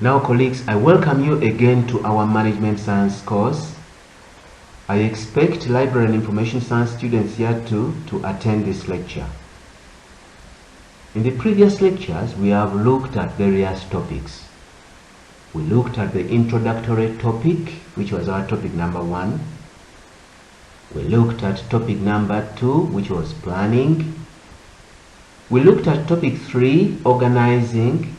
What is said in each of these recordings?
Now colleagues, I welcome you again to our Management Science course. I expect Library and Information Science students here to attend this lecture. In the previous lectures, we have looked at various topics. We looked at the introductory topic, which was our topic number 1. We looked at topic number 2, which was planning. We looked at topic 3, organizing.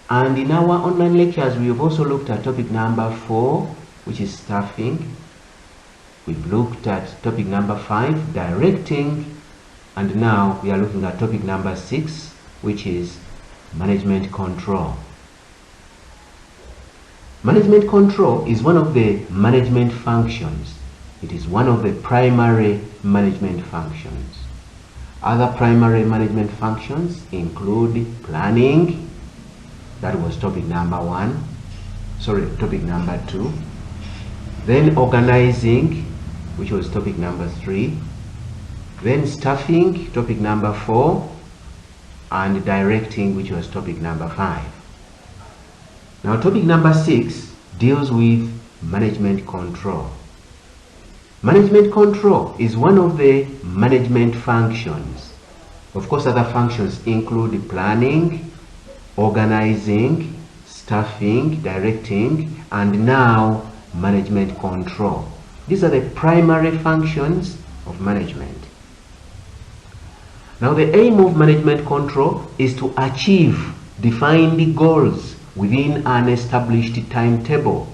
And in our online lectures, we have also looked at topic number 4, which is staffing. We've looked at topic number 5, directing. And now we are looking at topic number 6, which is management control. Management control is one of the management functions. It is one of the primary management functions. Other primary management functions include planning. That was topic number 2. Then organizing, which was topic number 3. Then staffing, topic number 4. And directing, which was topic number 5. Now topic number 6 deals with management control. Management control is one of the management functions. Of course, other functions include planning, organizing, staffing, directing, and now management control. These are the primary functions of management. Now the aim of management control is to achieve defined goals within an established timetable.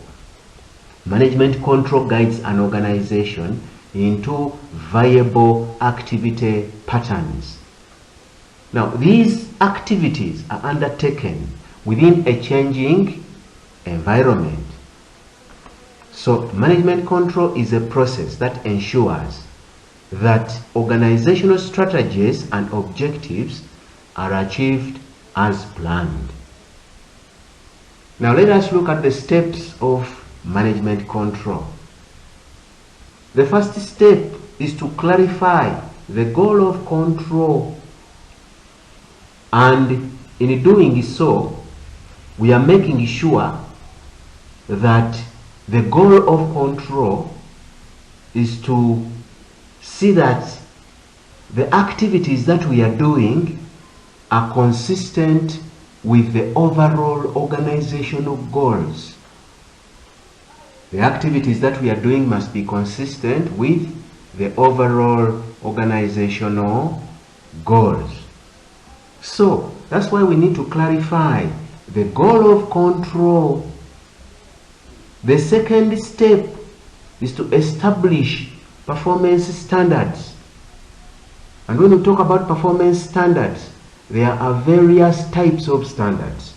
Management control guides an organization into viable activity patterns. Now, these activities are undertaken within a changing environment. So, management control is a process that ensures that organizational strategies and objectives are achieved as planned. Now, let us look at the steps of management control. The first step is to clarify the goal of control. And in doing so, we are making sure that the goal of control is to see that the activities that we are doing are consistent with the overall organizational goals. The activities that we are doing must be consistent with the overall organizational goals. So, that's why we need to clarify the goal of control. The second step is to establish performance standards. And when we talk about performance standards, there are various types of standards.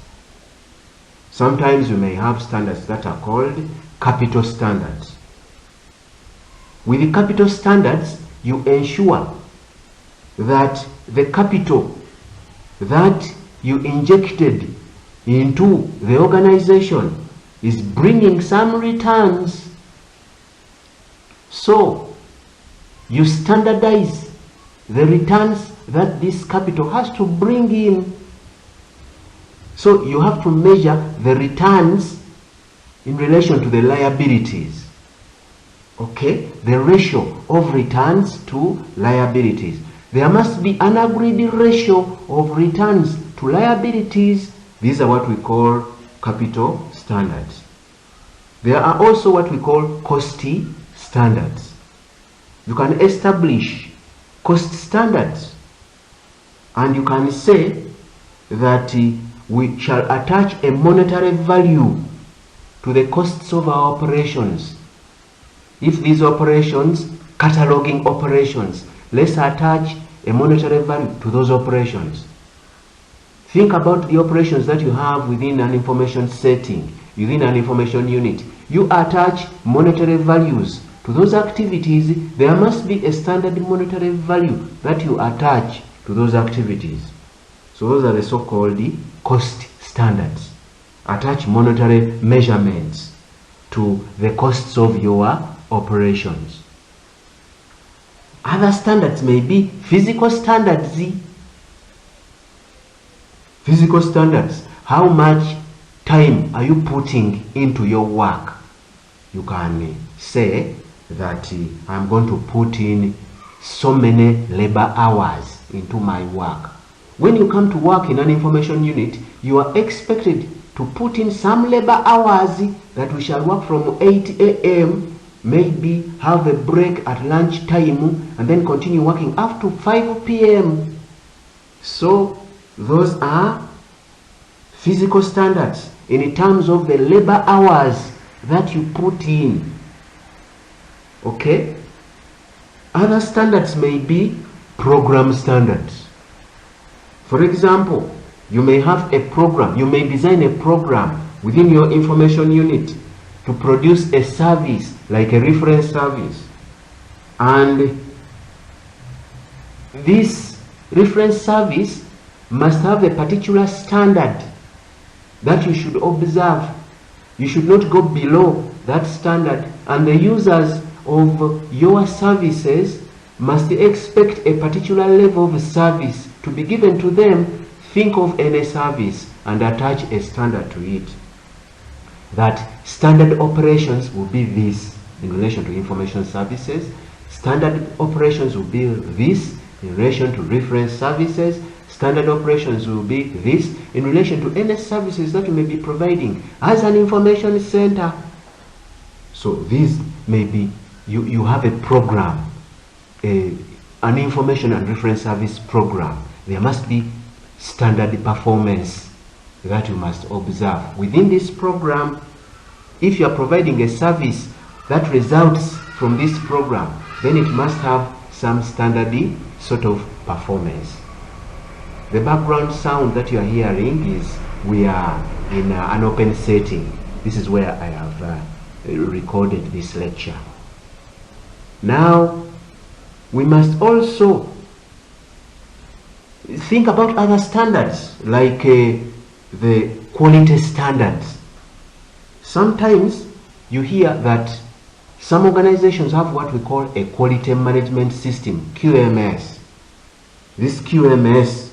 Sometimes you may have standards that are called capital standards. With the capital standards, you ensure that the capital that you injected into the organization is bringing some returns. So, you standardize the returns that this capital has to bring in. So, you have to measure the returns in relation to the liabilities. Okay? The ratio of returns to liabilities. There must be an agreed ratio of returns to liabilities. These are what we call capital standards. There are also what we call cost standards. You can establish cost standards and you can say that we shall attach a monetary value to the costs of our operations. If these operations, cataloging operations, let's attach a monetary value to those operations. Think about the operations that you have within an information setting, within an information unit. You attach monetary values to those activities. There must be a standard monetary value that you attach to those activities. So those are the so-called cost standards. Attach monetary measurements to the costs of your operations. Other standards may be physical standards. Physical standards. How much time are you putting into your work? You can say that I'm going to put in so many labor hours into my work. When you come to work in an information unit, you are expected to put in some labor hours that we shall work from 8 a.m., maybe have a break at lunch time, and then continue working up to 5 p.m. So those are physical standards in terms of the labor hours that you put in. Okay? Other standards may be program standards. For example, you may have a program, you may design a program within your information unit to produce a service like a reference service. And this reference service must have a particular standard that you should observe. You should not go below that standard, and the users of your services must expect a particular level of service to be given to them. Think of any service and attach a standard to it. That standard operations will be this in relation to information services. Standard operations will be this in relation to reference services. Standard operations will be this in relation to any services that you may be providing as an information center. So these may be, you have a program, an information and reference service program. There must be standard performance that you must observe. Within this program, if you are providing a service that results from this program, then it must have some standard sort of performance. The background sound that you are hearing is, we are in an open setting. This is where I have recorded this lecture. Now, we must also think about other standards, like the quality standards. Sometimes you hear that some organizations have what we call a quality management system, QMS. This QMS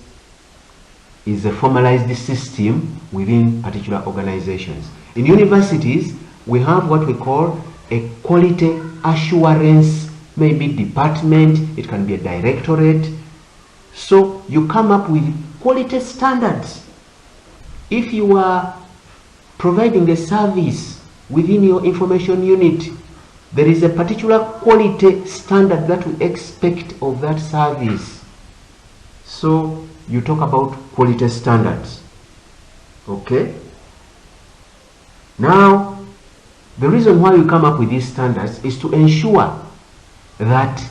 is a formalized system within particular organizations. In universities, we have what we call a quality assurance, maybe department, it can be a directorate. So you come up with quality standards. If you are providing a service within your information unit, there is a particular quality standard that we expect of that service. So you talk about quality standards. Okay? Now, the reason why we come up with these standards is to ensure that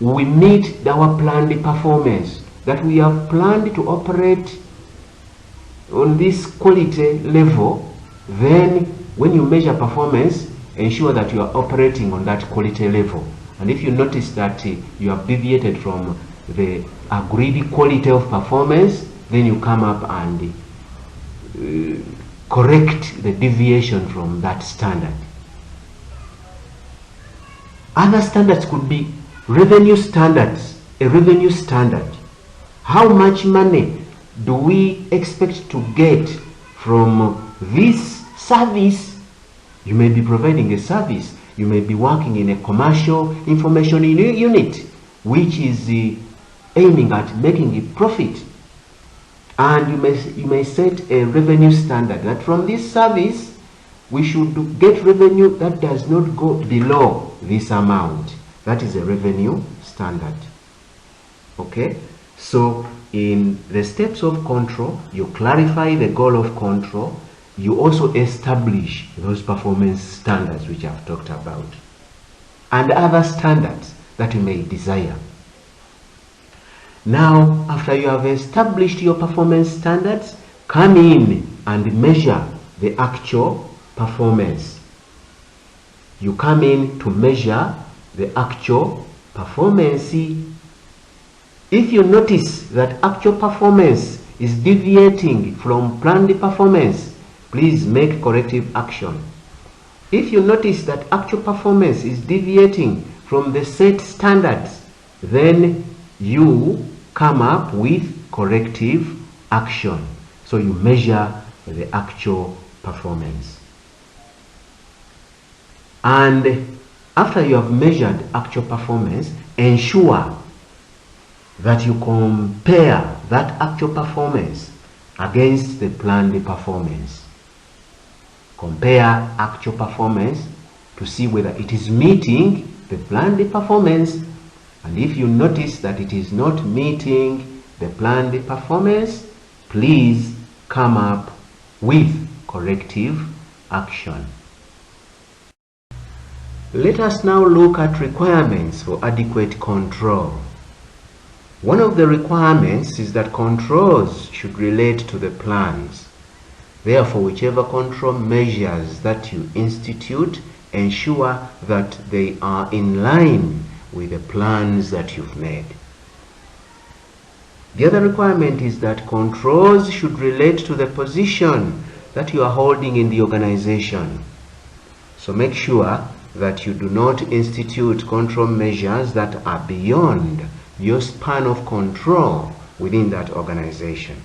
we meet our planned performance, that we have planned to operate on this quality level. Then when you measure performance, ensure that you are operating on that quality level. And if you notice that you have deviated from the agreed quality of performance, then you come up and correct the deviation from that standard. Other standards could be revenue standards. A revenue standard. How much money do we expect to get from this service? You may be providing a service. You may be working in a commercial information unit, which is aiming at making a profit. And you may set a revenue standard that from this service, we should get revenue that does not go below this amount. That is a revenue standard. Okay? So in the steps of control, you clarify the goal of control. You also establish those performance standards which I've talked about, and other standards that you may desire. Now, after you have established your performance standards, come in and measure the actual performance. You come in to measure the actual performance. If you notice that actual performance is deviating from planned performance, please make corrective action. If you notice that actual performance is deviating from the set standards, then you come up with corrective action. So you measure the actual performance. And after you have measured actual performance, ensure that you compare that actual performance against the planned performance. Compare actual performance to see whether it is meeting the planned performance, and if you notice that it is not meeting the planned performance, please come up with corrective action. Let us now look at requirements for adequate control. One of the requirements is that controls should relate to the plans. Therefore, whichever control measures that you institute, ensure that they are in line with the plans that you've made. The other requirement is that controls should relate to the position that you are holding in the organization. So make sure that you do not institute control measures that are beyond your span of control within that organization.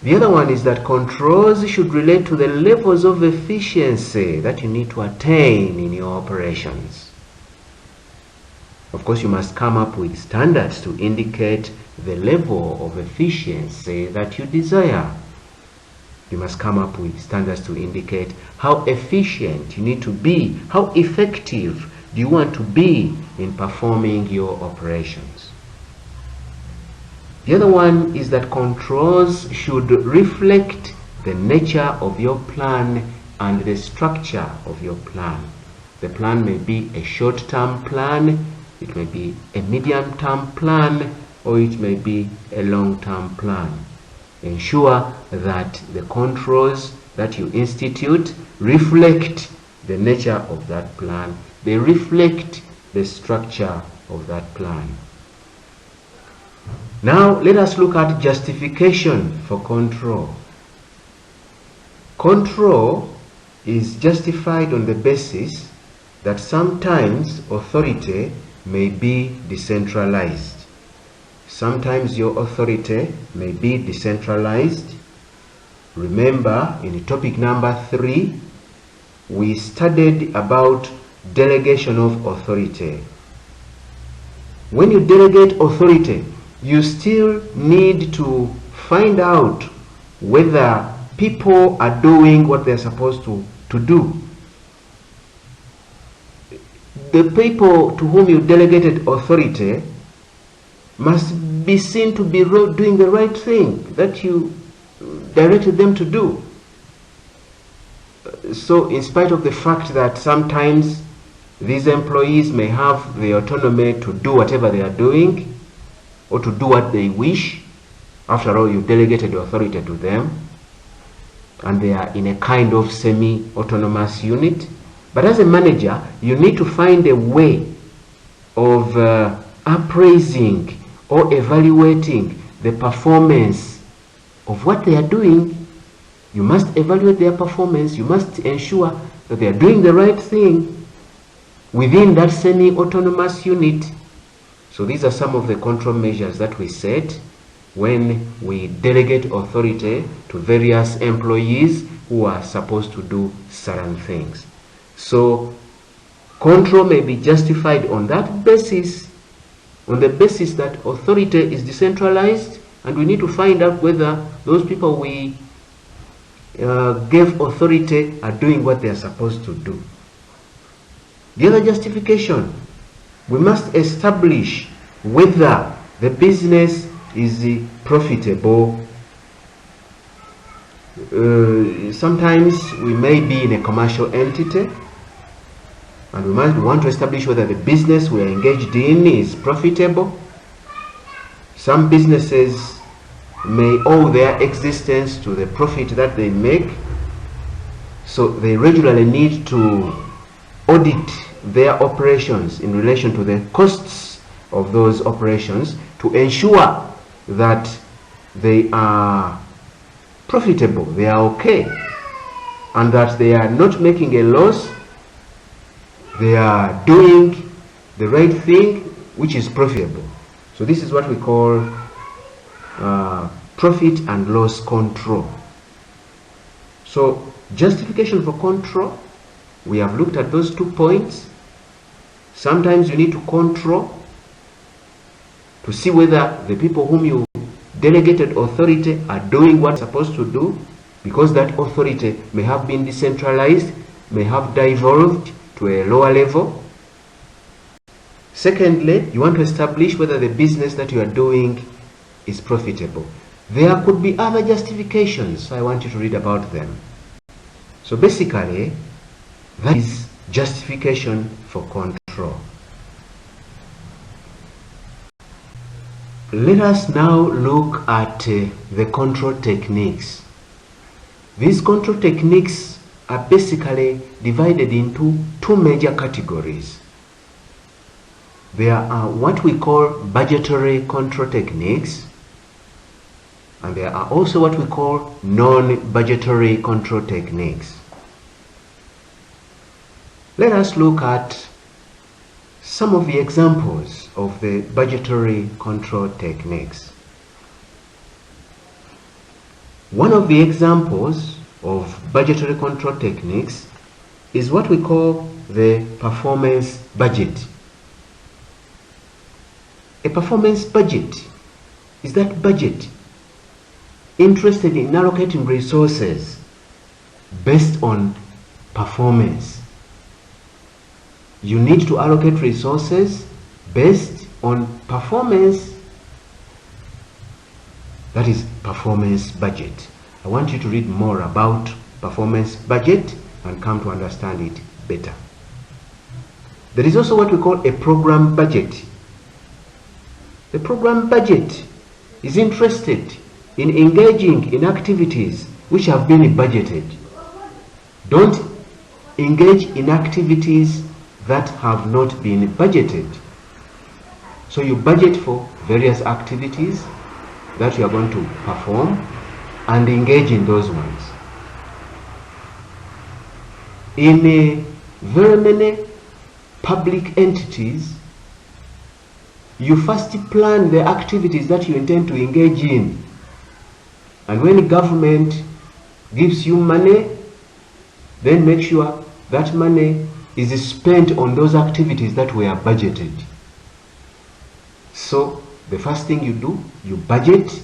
The other one is that controls should relate to the levels of efficiency that you need to attain in your operations. Of course, you must come up with standards to indicate the level of efficiency that you desire. You must come up with standards to indicate how efficient you need to be, how effective do you want to be in performing your operations. The other one is that controls should reflect the nature of your plan and the structure of your plan. The plan may be a short-term plan, it may be a medium-term plan, or it may be a long-term plan. Ensure that the controls that you institute reflect the nature of that plan. They reflect the structure of that plan. Now, let us look at justification for control. Control is justified on the basis that sometimes authority may be decentralized. Sometimes your authority may be decentralized. Remember, in topic number 3, we studied about delegation of authority. When you delegate authority, you still need to find out whether people are doing what they're supposed to do. The people to whom you delegated authority must be seen to be doing the right thing that you directed them to do. So in spite of the fact that sometimes these employees may have the autonomy to do whatever they are doing or to do what they wish, after all, you delegated authority to them and they are in a kind of semi-autonomous unit. But as a manager, you need to find a way of appraising or evaluating the performance of what they are doing. You must evaluate their performance. You must ensure that they are doing the right thing within that semi-autonomous unit. So these are some of the control measures that we set when we delegate authority to various employees who are supposed to do certain things. So control may be justified on that basis, on the basis that authority is decentralized, and we need to find out whether those people we gave authority are doing what they are supposed to do. The other justification, we must establish whether the business is profitable. Sometimes we may be in a commercial entity and we might want to establish whether the business we are engaged in is profitable. Some businesses may owe their existence to the profit that they make, so they regularly need to audit their operations in relation to the costs of those operations to ensure that they are profitable, they are okay, and that they are not making a loss, they are doing the right thing which is profitable. So this is what we call profit and loss control. So justification for control, we have looked at those 2 points. Sometimes you need to control to see whether the people whom you delegated authority are doing what they're supposed to do, because that authority may have been decentralized, may have devolved to a lower level. Secondly, you want to establish whether the business that you are doing is profitable. There could be other justifications, so I want you to read about them. So basically, that is justification for control. Let us now look at the control techniques. These control techniques are basically divided into 2 major categories. There are what we call budgetary control techniques, and there are also what we call non-budgetary control techniques. Let us look at some of the examples of the budgetary control techniques. One of the examples of budgetary control techniques is what we call the performance budget. A performance budget is that budget interested in allocating resources based on performance. You need to allocate resources based on performance. That is performance budget. I want you to read more about performance budget and come to understand it better. There is also what we call a program budget. The program budget is interested in engaging in activities which have been budgeted. Don't engage in activities that have not been budgeted. So you budget for various activities that you are going to perform and engage in those ones. In very many public entities, you first plan the activities that you intend to engage in. And when the government gives you money, then make sure that money is spent on those activities that were budgeted. So the first thing you do, you budget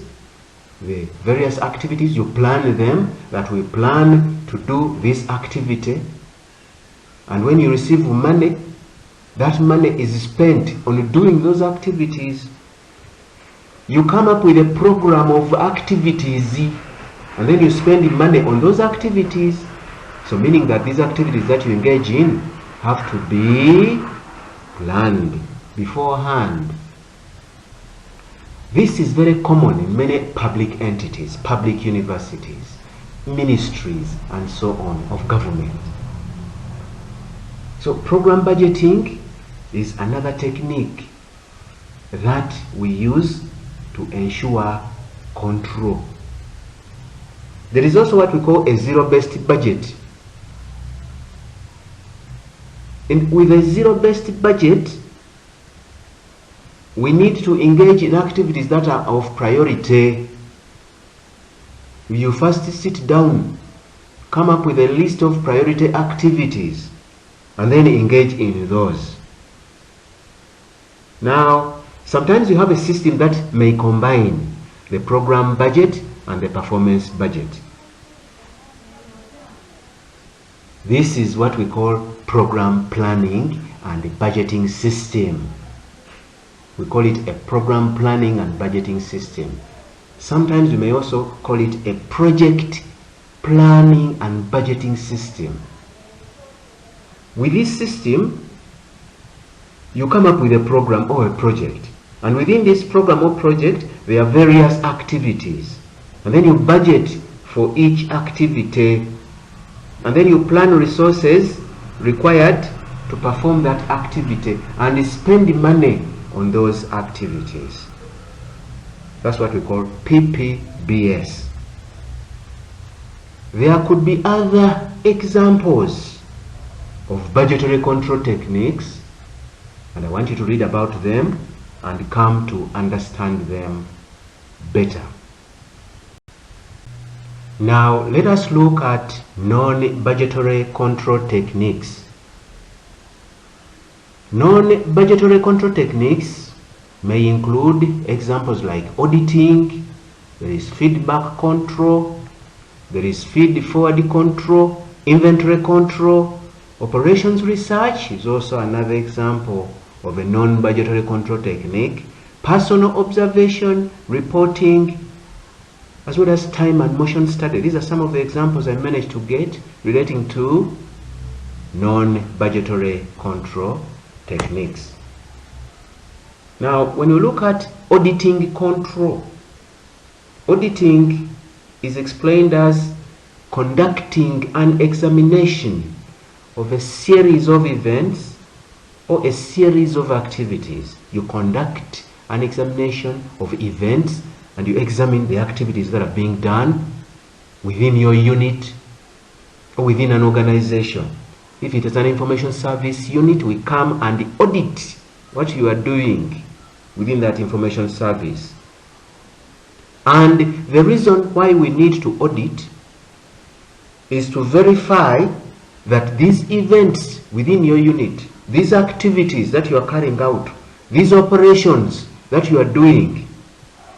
the various activities, you plan them, that we plan to do this activity. And when you receive money, that money is spent on doing those activities. You come up with a program of activities, and then you spend money on those activities. So meaning that these activities that you engage in have to be planned beforehand. This is very common in many public entities, public universities, ministries, and so on of government. So program budgeting is another technique that we use to ensure control. There is also what we call a zero-based budget. And with a zero-based budget, we need to engage in activities that are of priority. You first sit down, come up with a list of priority activities, and then engage in those. Now, sometimes you have a system that may combine the program budget and the performance budget. This is what we call program planning and the budgeting system. We call it a program planning and budgeting system. Sometimes you may also call it a project planning and budgeting system. With this system, you come up with a program or a project. And within this program or project, there are various activities. And then you budget for each activity. And then you plan resources required to perform that activity and spend the money on those activities. That's what we call PPBS. There could be other examples of budgetary control techniques, and I want you to read about them and come to understand them better. Now let us look at non-budgetary control techniques. Non-budgetary control techniques may include examples like auditing, there is feedback control, there is feed-forward control, inventory control. Operations research is also another example of a non-budgetary control technique. Personal observation, reporting, as well as time and motion study. These are some of the examples I managed to get relating to non-budgetary control techniques. Now, when you look at auditing control, auditing is explained as conducting an examination of a series of events or a series of activities. You conduct an examination of events and you examine the activities that are being done within your unit or within an organization. If it is an information service unit, we come and audit what you are doing within that information service. And the reason why we need to audit is to verify that these events within your unit, these activities that you are carrying out, these operations that you are doing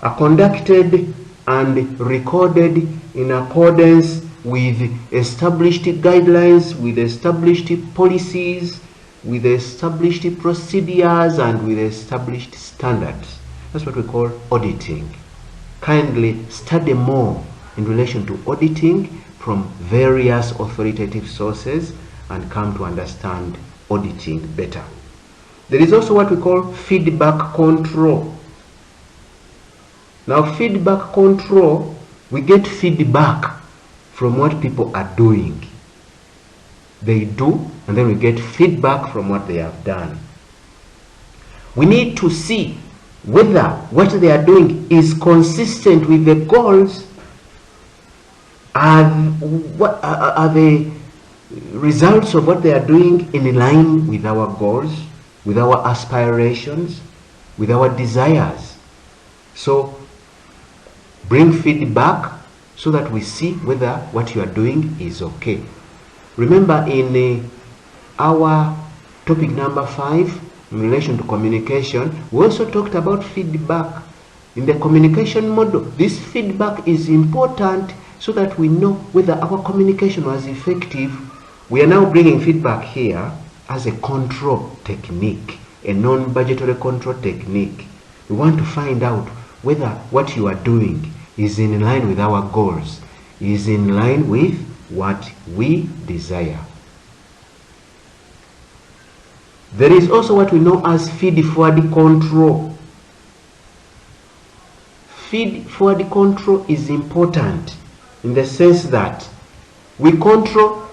are conducted and recorded in accordance with established guidelines, with established policies, with established procedures, and with established standards. That's what we call auditing. Kindly study more in relation to auditing from various authoritative sources and come to understand auditing better. There is also what we call feedback control. Now, feedback control, we get feedback from what people are doing. They do, and then we get feedback from what they have done. We need to see whether what they are doing is consistent with the goals. What are the results of what they are doing in line with our goals, with our aspirations, with our desires? So bring feedback so that we see whether what you are doing is okay. Remember, in our topic number 5 in relation to communication, we also talked about feedback. In the communication model, this feedback is important so that we know whether our communication was effective. We are now bringing feedback here as a control technique, a non-budgetary control technique. We want to find out whether what you are doing is in line with our goals, is in line with what we desire. There is also what we know as feed-forward control. Feed-forward control is important in the sense that we control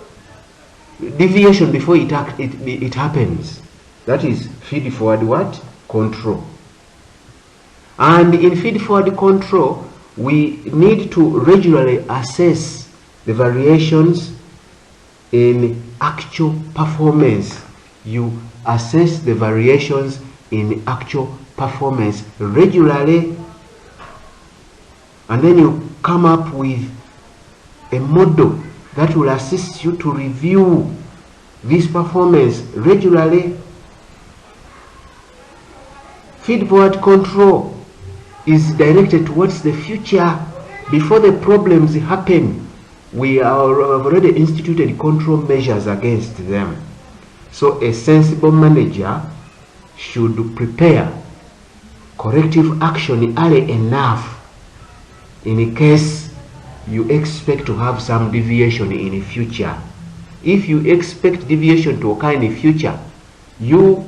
deviation before it happens. That is feed-forward what? Control. And in feed-forward control, we need to regularly assess the variations in actual performance. You assess the variations in actual performance regularly, and then you come up with a model that will assist you to review this performance regularly. Feed-forward control is directed towards the future. Before the problems happen, we have already instituted control measures against them. So a sensible manager should prepare corrective action early enough in case you expect to have some deviation in the future. If you expect deviation to occur in the future, you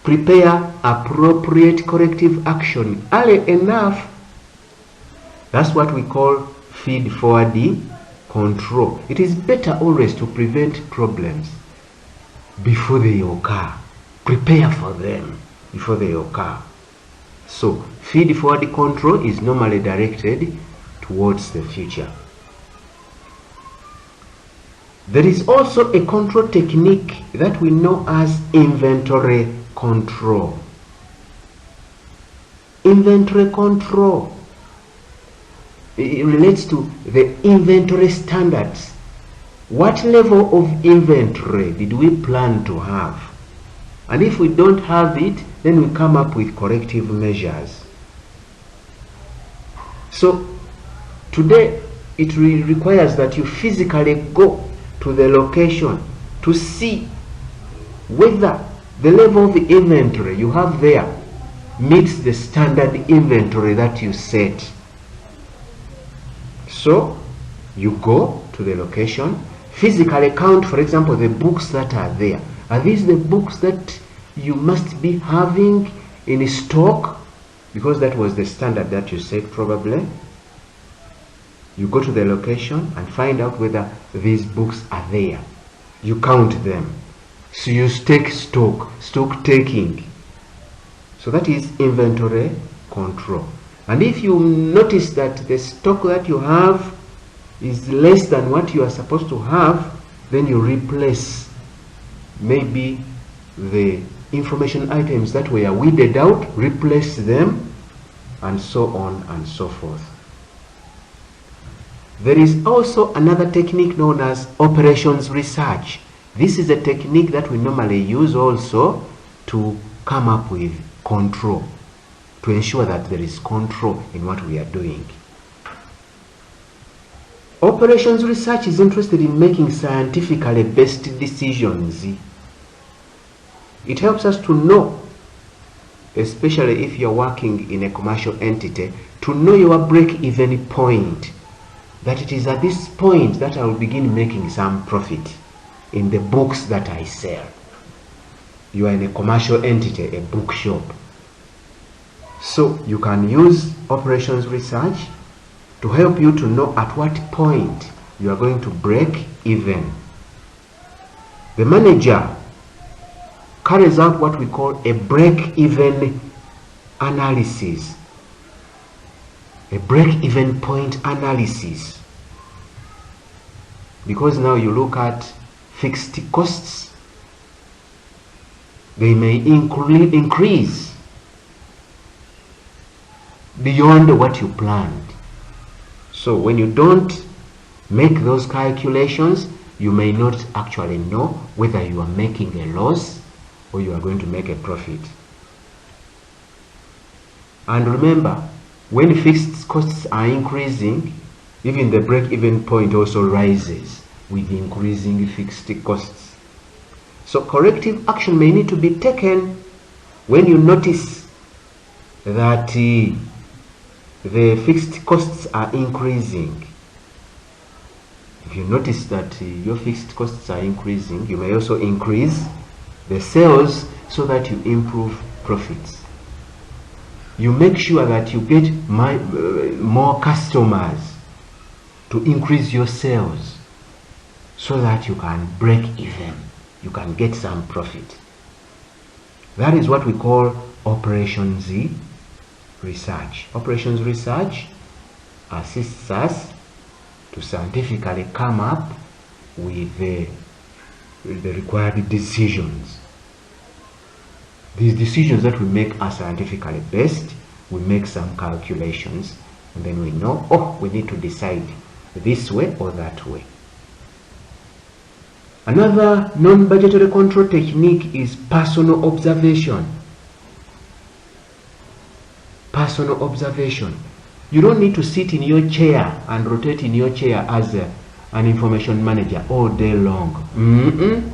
prepare appropriate corrective action early enough. That's what we call feed-forward control. It is better always to prevent problems before they occur. Prepare for them before they occur. So feed-forward control is normally directed towards the future. There is also a control technique that we know as inventory control. Inventory control It relates to the inventory standards. What level of inventory did we plan to have? And if we don't have it, then we come up with corrective measures. So today it requires that you physically go to the location to see whether the level of inventory you have there meets the standard inventory that you set. So you go to the location, physically count, for example, the books that are there. Are these the books that you must be having in stock? Because that was the standard that you set probably. You go to the location and find out whether these books are there. You count them. So you take stock taking. So that is inventory control. And if you notice that the stock that you have is less than what you are supposed to have, then you replace maybe the information items that were weeded out, replace them, and so on and so forth. There is also another technique known as operations research. This is a technique that we normally use also to come up with control, to ensure that there is control in what we are doing. Operations research is interested in making scientifically based decisions. It helps us to know, especially if you're working in a commercial entity, to know your break-even point. That it is at this point that I will begin making some profit in the books that I sell. You are in a commercial entity, a bookshop. So you can use operations research to help you to know at what point you are going to break even. The manager carries out what we call a break-even analysis, a break-even point analysis. Because now you look at fixed costs, they may increase beyond what you planned. So when you don't make those calculations, you may not actually know whether you are making a loss or you are going to make a profit. And remember, when fixed costs are increasing, even the break-even point also rises with increasing fixed costs. So corrective action may need to be taken when you notice that the fixed costs are increasing. If you notice that your fixed costs are increasing, you may also increase the sales so that you improve profits. You make sure that you get more customers to increase your sales so that you can break even, you can get some profit. That is what we call operations research. Operations research assists us to scientifically come up with the required decisions. These decisions that we make are scientifically based. We make some calculations and then we know, oh, we need to decide this way or that way. Another non-budgetary control technique is personal observation. Personal observation. You don't need to sit in your chair and rotate in your chair as an information manager all day long.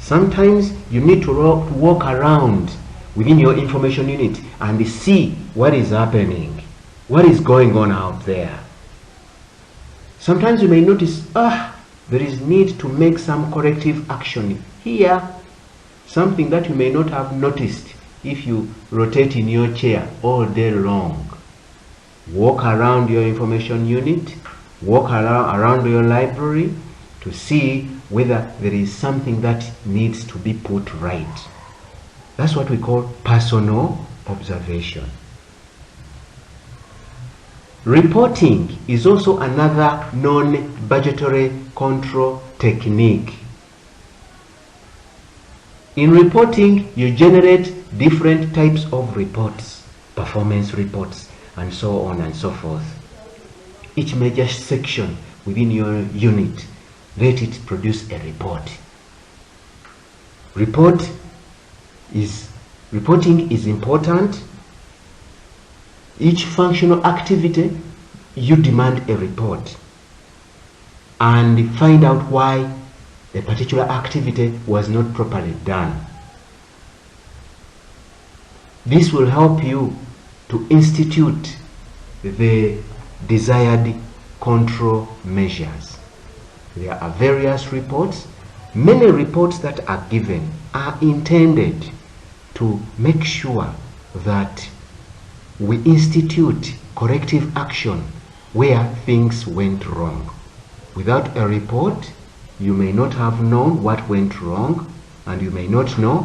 Sometimes you need to walk around within your information unit and see what is happening, what is going on out there. Sometimes you may notice, there is need to make some corrective action here, something that you may not have noticed if you rotate in your chair all day long. Walk around your information unit, walk around your library to see whether there is something that needs to be put right. That's what we call personal observation. Reporting is also another non-budgetary control technique. In reporting, you generate different types of reports, performance reports, and so on and so forth. each major section within your unit. Let it produce a report. Reporting is important. Each functional activity, you demand a report and find out why a particular activity was not properly done. This will help you to institute the desired control measures. There are various reports. Many reports that are given are intended to make sure that we institute corrective action where things went wrong. Without a report, you may not have known what went wrong, and you may not know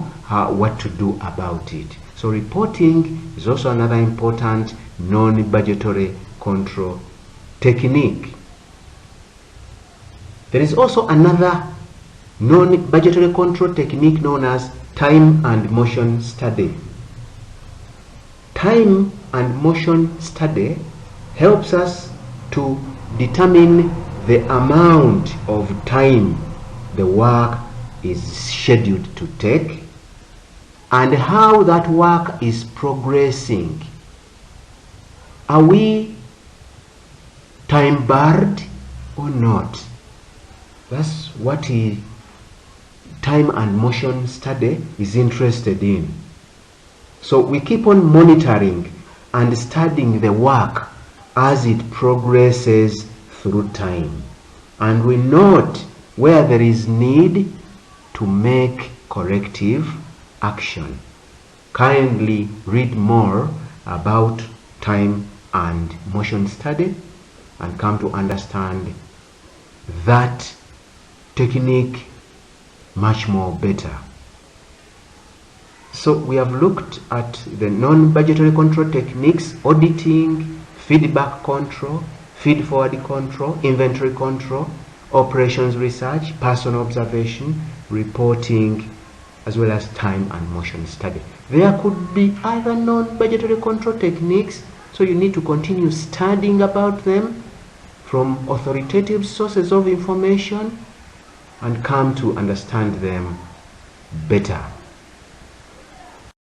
what to do about it. So reporting is also another important non-budgetary control technique. There is also another non-budgetary control technique known as time and motion study. Time and motion study helps us to determine the amount of time the work is scheduled to take and how that work is progressing. Are we time barred or not? That's what time and motion study is interested in. So we keep on monitoring and studying the work as it progresses through time, and we note where there is need to make corrective action. Kindly read more about time and motion study and come to understand that technique much more better. So we have looked at the non-budgetary control techniques: auditing, feedback control, feed-forward control, inventory control, operations research, personal observation, reporting, as well as time and motion study. There could be other non-budgetary control techniques, so you need to continue studying about them from authoritative sources of information and come to understand them better.